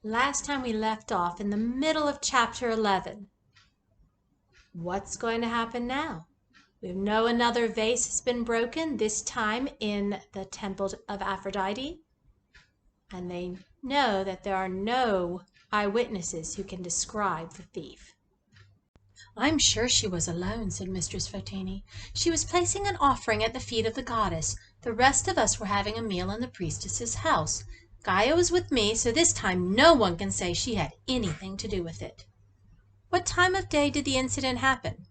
Last time we left off in the middle of chapter 11. What's going to happen now? We know another vase has been broken, this time in the temple of Aphrodite. And they know that there are no eyewitnesses who can describe the thief. "I'm sure she was alone," said Mistress Fotini. "She was placing an offering at the feet of the goddess. The rest of us were having a meal in the priestess's house. Gaia was with me, so this time no one can say she had anything to do with it." "What time of day did the incident happen?"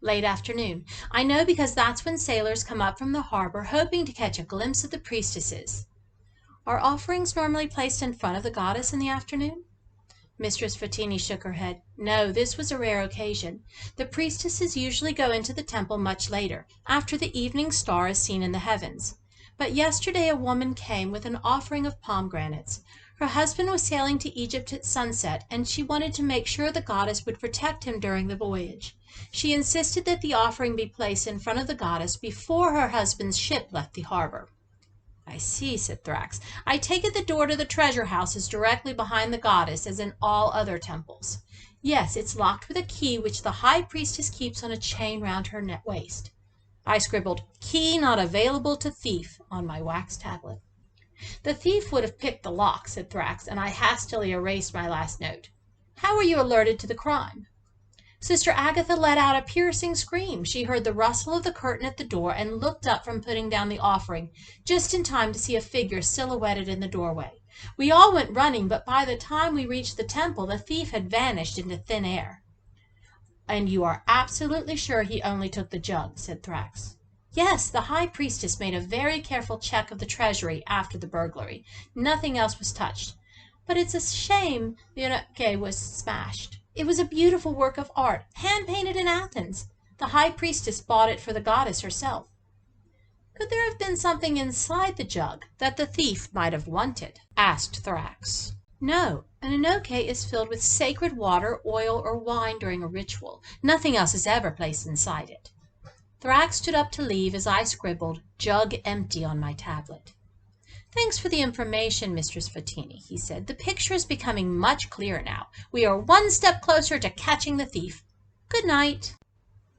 "Late afternoon. I know because that's when sailors come up from the harbor hoping to catch a glimpse of the priestesses." "Are offerings normally placed in front of the goddess in the afternoon?" Mistress Fotini shook her head. "No, this was a rare occasion. The priestesses usually go into the temple much later, after the evening star is seen in the heavens. But yesterday a woman came with an offering of pomegranates. Her husband was sailing to Egypt at sunset, and she wanted to make sure the goddess would protect him during the voyage. She insisted that the offering be placed in front of the goddess before her husband's ship left the harbor." "I see," said Thrax. "I take it the door to the treasure house is directly behind the goddess, as in all other temples." "Yes, it's locked with a key which the high priestess keeps on a chain round her waist." I scribbled "key not available to thief" on my wax tablet. "The thief would have picked the lock," said Thrax, and I hastily erased my last note. "How were you alerted to the crime?" "Sister Agatha let out a piercing scream. She heard the rustle of the curtain at the door and looked up from putting down the offering, just in time to see a figure silhouetted in the doorway. We all went running, but by the time we reached the temple, the thief had vanished into thin air." "And you are absolutely sure he only took the jug?" said Thrax. "Yes, the high priestess made a very careful check of the treasury after the burglary. Nothing else was touched. But it's a shame the eunuch was smashed. It was a beautiful work of art, hand-painted in Athens. The high priestess bought it for the goddess herself." "Could there have been something inside the jug that the thief might have wanted?" asked Thrax. "No. An eunuch is filled with sacred water, oil, or wine during a ritual. Nothing else is ever placed inside it." Thrax stood up to leave as I scribbled "jug empty" on my tablet. "Thanks for the information, Mistress Fotini," he said. "The picture is becoming much clearer now. We are one step closer to catching the thief. Good night."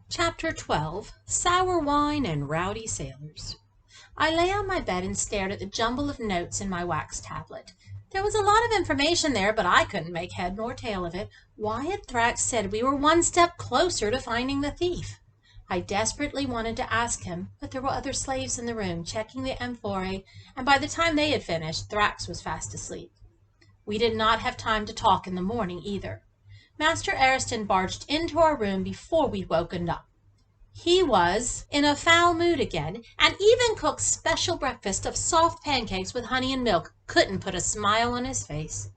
Chapter 12. Sour Wine and Rowdy Sailors. I lay on my bed and stared at the jumble of notes in my wax tablet. There was a lot of information there, but I couldn't make head nor tail of it. Why had Thrax said we were one step closer to finding the thief? I desperately wanted to ask him, but there were other slaves in the room checking the amphorae, and by the time they had finished, Thrax was fast asleep. We did not have time to talk in the morning either. Master Ariston barged into our room before we'd woken up. He was in a foul mood again, and even Cook's special breakfast of soft pancakes with honey and milk couldn't put a smile on his face.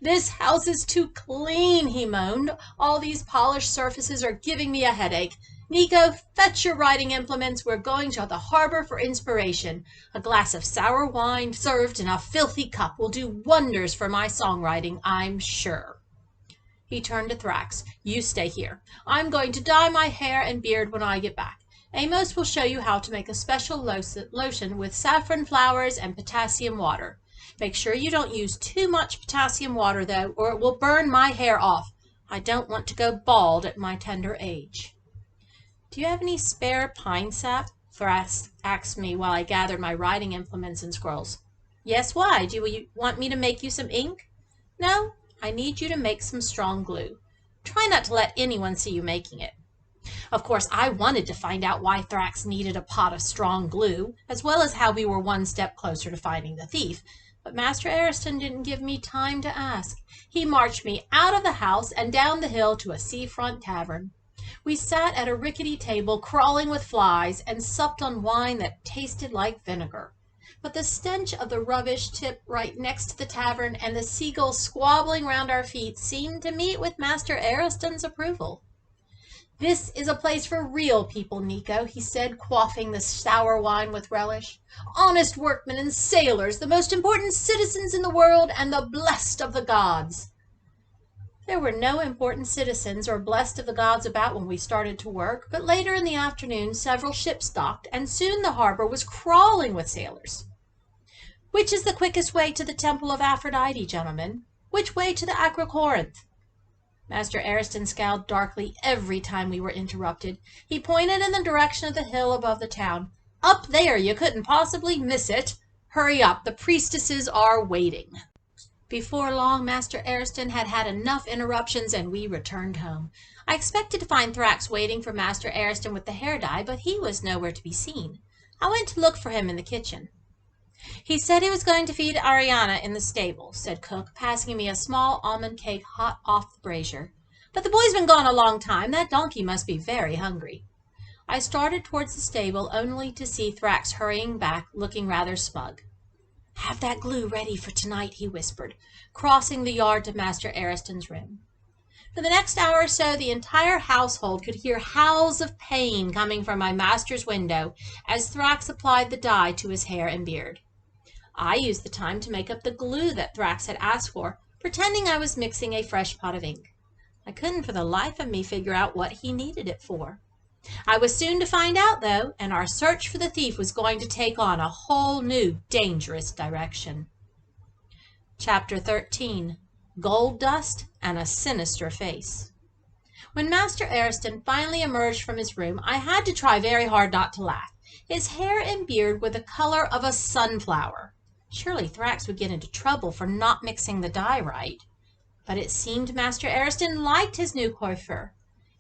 "This house is too clean," he moaned. "All these polished surfaces are giving me a headache. Nico, fetch your writing implements. We're going to the harbor for inspiration. A glass of sour wine served in a filthy cup will do wonders for my songwriting, I'm sure." He turned to Thrax. "You stay here. I'm going to dye my hair and beard when I get back. Amos will show you how to make a special lotion with saffron flowers and potassium water. Make sure you don't use too much potassium water, though, or it will burn my hair off. I don't want to go bald at my tender age." "Do you have any spare pine sap?" Thrax asked me while I gathered my writing implements and scrolls. "Yes, why? Do you want me to make you some ink?" "No, I need you to make some strong glue. Try not to let anyone see you making it." Of course, I wanted to find out why Thrax needed a pot of strong glue, as well as how we were one step closer to finding the thief. But Master Ariston didn't give me time to ask. He marched me out of the house and down the hill to a seafront tavern. We sat at a rickety table crawling with flies and supped on wine that tasted like vinegar. But the stench of the rubbish tip right next to the tavern and the seagulls squabbling round our feet seemed to meet with Master Ariston's approval. "This is a place for real people, Nico," he said, quaffing the sour wine with relish. "Honest workmen and sailors, the most important citizens in the world and the blessed of the gods." There were no important citizens or blessed of the gods about when we started to work, but later in the afternoon several ships docked, and soon the harbor was crawling with sailors. "Which is the quickest way to the temple of Aphrodite, gentlemen?" Which way to the Acrocorinth? Master Ariston scowled darkly every time we were interrupted. He pointed in the direction of the hill above the town. Up there, you couldn't possibly miss it. Hurry up, the priestesses are waiting. Before long, Master Ariston had had enough interruptions, and we returned home. I expected to find Thrax waiting for Master Ariston with the hair dye, but he was nowhere to be seen. I went to look for him in the kitchen. He said he was going to feed Ariana in the stable, said cook, passing me a small almond cake hot off the brazier. But the boy's been gone a long time. That donkey must be very hungry. I started towards the stable, only to see Thrax hurrying back, looking rather smug. Have that glue ready for tonight, he whispered, crossing the yard to Master Ariston's room. For the next hour or so, the entire household could hear howls of pain coming from my master's window as Thrax applied the dye to his hair and beard. I used the time to make up the glue that Thrax had asked for, pretending I was mixing a fresh pot of ink. I couldn't for the life of me figure out what he needed it for. I was soon to find out, though, and our search for the thief was going to take on a whole new, dangerous direction. Chapter 13. Gold Dust and a Sinister Face. When Master Ariston finally emerged from his room, I had to try very hard not to laugh. His hair and beard were the color of a sunflower. Surely Thrax would get into trouble for not mixing the dye right. But it seemed Master Ariston liked his new coiffure.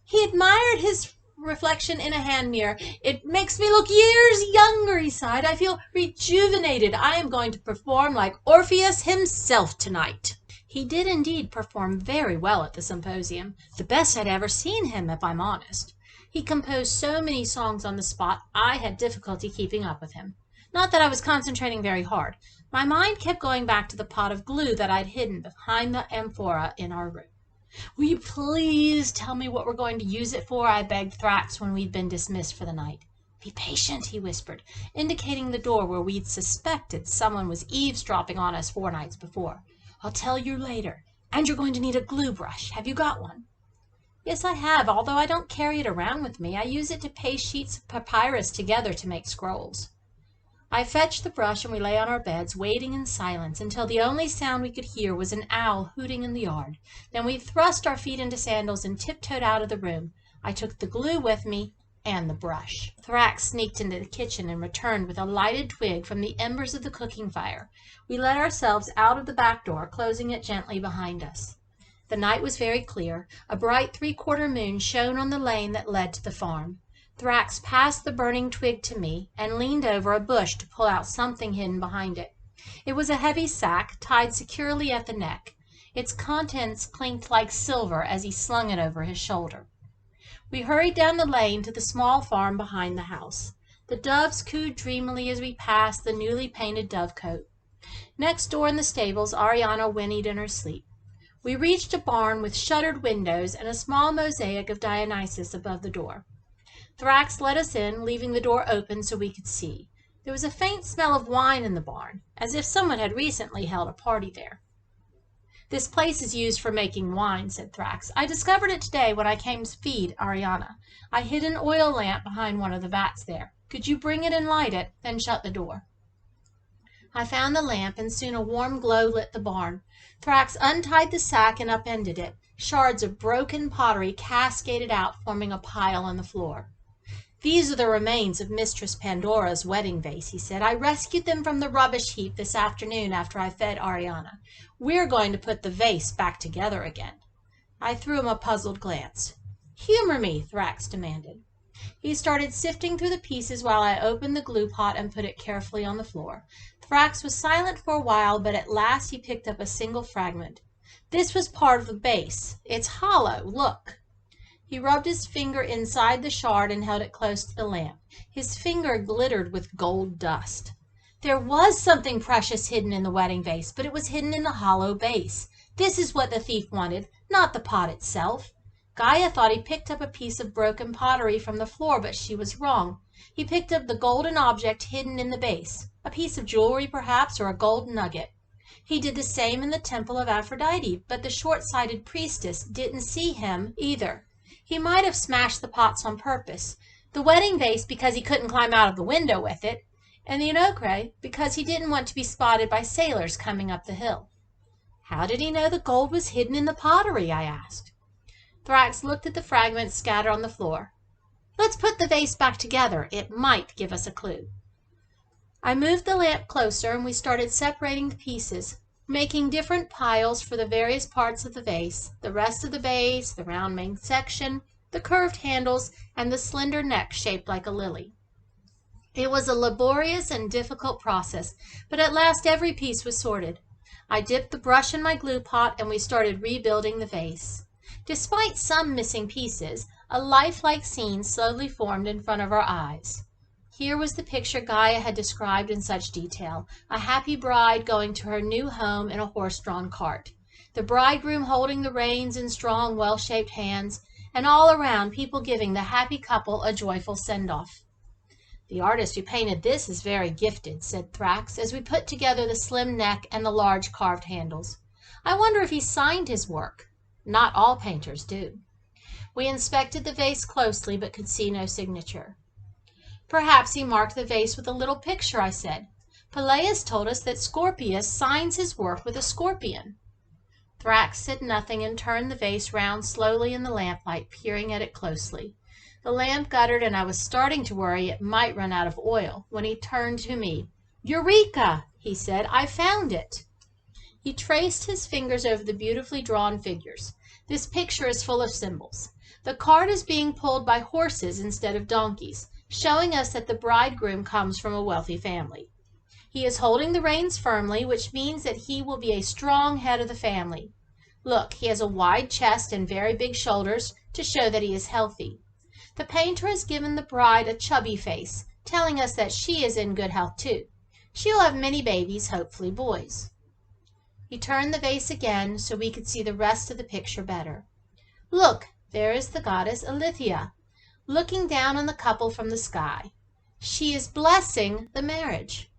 He admired his reflection in a hand mirror. It makes me look years younger, he sighed. I feel rejuvenated. I am going to perform like Orpheus himself tonight. He did indeed perform very well at the symposium, the best I'd ever seen him, if I'm honest. He composed so many songs on the spot, I had difficulty keeping up with him. Not that I was concentrating very hard. My mind kept going back to the pot of glue that I'd hidden behind the amphora in our room. Will you please tell me what we're going to use it for? I begged Thrax when we'd been dismissed for the night. Be patient, he whispered, indicating the door where we'd suspected someone was eavesdropping on us 4 nights before. I'll tell you later. And you're going to need a glue brush. Have you got one? Yes, I have, although I don't carry it around with me. I use it to paste sheets of papyrus together to make scrolls. I fetched the brush and we lay on our beds, waiting in silence until the only sound we could hear was an owl hooting in the yard. Then we thrust our feet into sandals and tiptoed out of the room. I took the glue with me and the brush. Thrax sneaked into the kitchen and returned with a lighted twig from the embers of the cooking fire. We let ourselves out of the back door, closing it gently behind us. The night was very clear. A bright 3/4 moon shone on the lane that led to the farm. Thrax passed the burning twig to me and leaned over a bush to pull out something hidden behind it. It was a heavy sack tied securely at the neck. Its contents clinked like silver as he slung it over his shoulder. We hurried down the lane to the small farm behind the house. The doves cooed dreamily as we passed the newly painted dovecote. Next door in the stables, Ariana whinnied in her sleep. We reached a barn with shuttered windows and a small mosaic of Dionysus above the door. Thrax let us in, leaving the door open so we could see. There was a faint smell of wine in the barn, as if someone had recently held a party there. This place is used for making wine, said Thrax. I discovered it today when I came to feed Ariana. I hid an oil lamp behind one of the vats there. Could you bring it and light it, then shut the door? I found the lamp, and soon a warm glow lit the barn. Thrax untied the sack and upended it. Shards of broken pottery cascaded out, forming a pile on the floor. These are the remains of Mistress Pandora's wedding vase, he said. I rescued them from the rubbish heap this afternoon after I fed Ariana. We're going to put the vase back together again. I threw him a puzzled glance. Humor me, Thrax demanded. He started sifting through the pieces while I opened the glue pot and put it carefully on the floor. Thrax was silent for a while, but at last he picked up a single fragment. This was part of the base. It's hollow, look. He rubbed his finger inside the shard and held it close to the lamp. His finger glittered with gold dust. There was something precious hidden in the wedding vase, but it was hidden in the hollow base. This is what the thief wanted, not the pot itself. Gaia thought he picked up a piece of broken pottery from the floor, but she was wrong. He picked up the golden object hidden in the base, a piece of jewelry perhaps, or a gold nugget. He did the same in the temple of Aphrodite, but the short-sighted priestess didn't see him either. He might have smashed the pots on purpose. The wedding vase because he couldn't climb out of the window with it, and the onocre because he didn't want to be spotted by sailors coming up the hill. How did he know the gold was hidden in the pottery? I asked. Thrax looked at the fragments scattered on the floor. Let's put the vase back together. It might give us a clue. I moved the lamp closer and we started separating the pieces, making different piles for the various parts of the vase, the rest of the base, the round main section, the curved handles, and the slender neck shaped like a lily. It was a laborious and difficult process, but at last every piece was sorted. I dipped the brush in my glue pot and we started rebuilding the vase. Despite some missing pieces, a lifelike scene slowly formed in front of our eyes. Here was the picture Gaia had described in such detail, a happy bride going to her new home in a horse-drawn cart, the bridegroom holding the reins in strong, well-shaped hands, and all around people giving the happy couple a joyful send-off. The artist who painted this is very gifted, said Thrax, as we put together the slim neck and the large carved handles. I wonder if he signed his work. Not all painters do. We inspected the vase closely, but could see no signature. Perhaps he marked the vase with a little picture, I said. Peleus told us that Scorpius signs his work with a scorpion. Thrax said nothing and turned the vase round slowly in the lamplight, peering at it closely. The lamp guttered, and I was starting to worry it might run out of oil when he turned to me. Eureka! He said. I found it. He traced his fingers over the beautifully drawn figures. This picture is full of symbols. The cart is being pulled by horses instead of donkeys, showing us that the bridegroom comes from a wealthy family. He is holding the reins firmly, which means that he will be a strong head of the family. Look, he has a wide chest and very big shoulders to show that he is healthy. The painter has given the bride a chubby face, telling us that she is in good health too. She will have many babies, hopefully boys. He turned the vase again so we could see the rest of the picture better. Look, there is the goddess Alethea, looking down on the couple from the sky. She is blessing the marriage.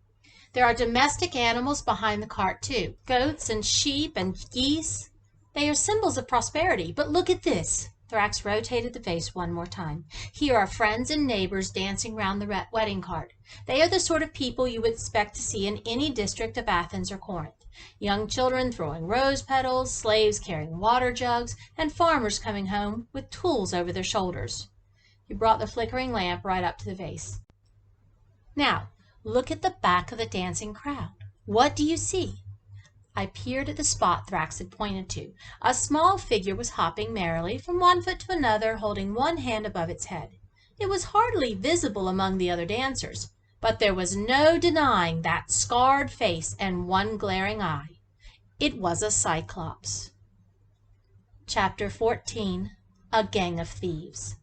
There are domestic animals behind the cart too, goats and sheep and geese. They are symbols of prosperity, but look at this. Thrax rotated the vase one more time. Here are friends and neighbors dancing round the wedding cart. They are the sort of people you would expect to see in any district of Athens or Corinth. Young children throwing rose petals, slaves carrying water jugs, and farmers coming home with tools over their shoulders. He brought the flickering lamp right up to the vase. Now, look at the back of the dancing crowd. What do you see? I peered at the spot Thrax had pointed to. A small figure was hopping merrily from one foot to another, holding one hand above its head. It was hardly visible among the other dancers, but there was no denying that scarred face and one glaring eye. It was a Cyclops. Chapter 14. A Gang of Thieves.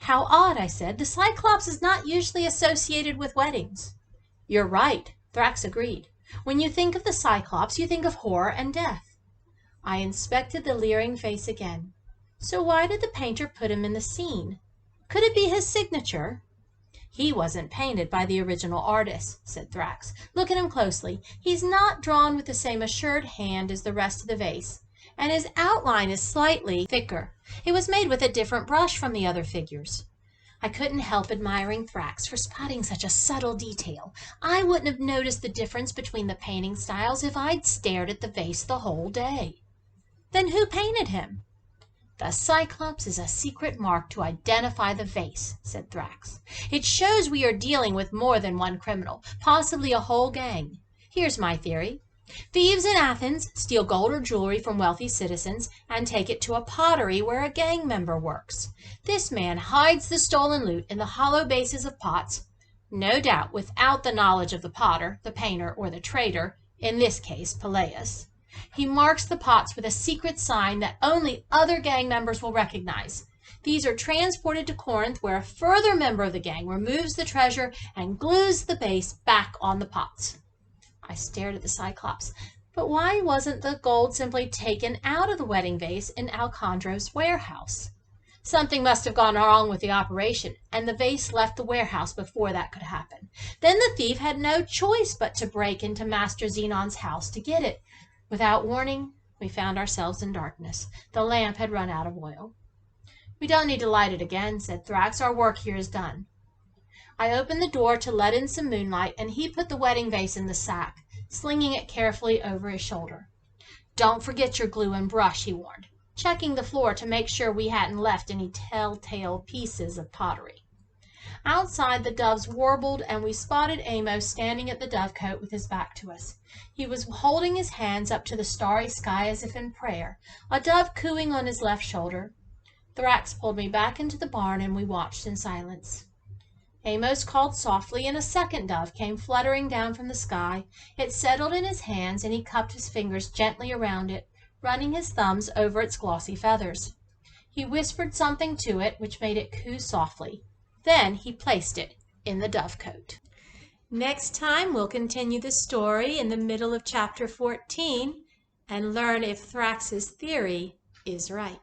How odd, I said. The Cyclops is not usually associated with weddings. You're right, Thrax agreed. When you think of the Cyclops, you think of horror and death. I inspected the leering face again. So why did the painter put him in the scene? Could it be his signature? He wasn't painted by the original artist, said Thrax. Look at him closely. He's not drawn with the same assured hand as the rest of the vase, and his outline is slightly thicker. It was made with a different brush from the other figures. I couldn't help admiring Thrax for spotting such a subtle detail. I wouldn't have noticed the difference between the painting styles if I'd stared at the vase the whole day. Then who painted him? The Cyclops is a secret mark to identify the vase, said Thrax. It shows we are dealing with more than one criminal, possibly a whole gang. Here's my theory. Thieves in Athens steal gold or jewelry from wealthy citizens and take it to a pottery where a gang member works. This man hides the stolen loot in the hollow bases of pots, no doubt without the knowledge of the potter, the painter, or the trader, in this case Peleus. He marks the pots with a secret sign that only other gang members will recognize. These are transported to Corinth, where a further member of the gang removes the treasure and glues the base back on the pots. I stared at the Cyclops. But why wasn't the gold simply taken out of the wedding vase in Alcandro's warehouse? Something must have gone wrong with the operation, and the vase left the warehouse before that could happen. Then the thief had no choice but to break into Master Xenon's house to get it. Without warning, we found ourselves in darkness. The lamp had run out of oil. We don't need to light it again, said Thrax. Our work here is done. I opened the door to let in some moonlight, and he put the wedding vase in the sack, slinging it carefully over his shoulder. "Don't forget your glue and brush," he warned, checking the floor to make sure we hadn't left any telltale pieces of pottery. Outside, the doves warbled, and we spotted Amos standing at the dovecote with his back to us. He was holding his hands up to the starry sky as if in prayer, a dove cooing on his left shoulder. Thrax pulled me back into the barn, and we watched in silence. Amos called softly, and a second dove came fluttering down from the sky. It settled in his hands, and he cupped his fingers gently around it, running his thumbs over its glossy feathers. He whispered something to it, which made it coo softly. Then he placed it in the dovecote. Next time, we'll continue the story in the middle of chapter 14 and learn if Thrax's theory is right.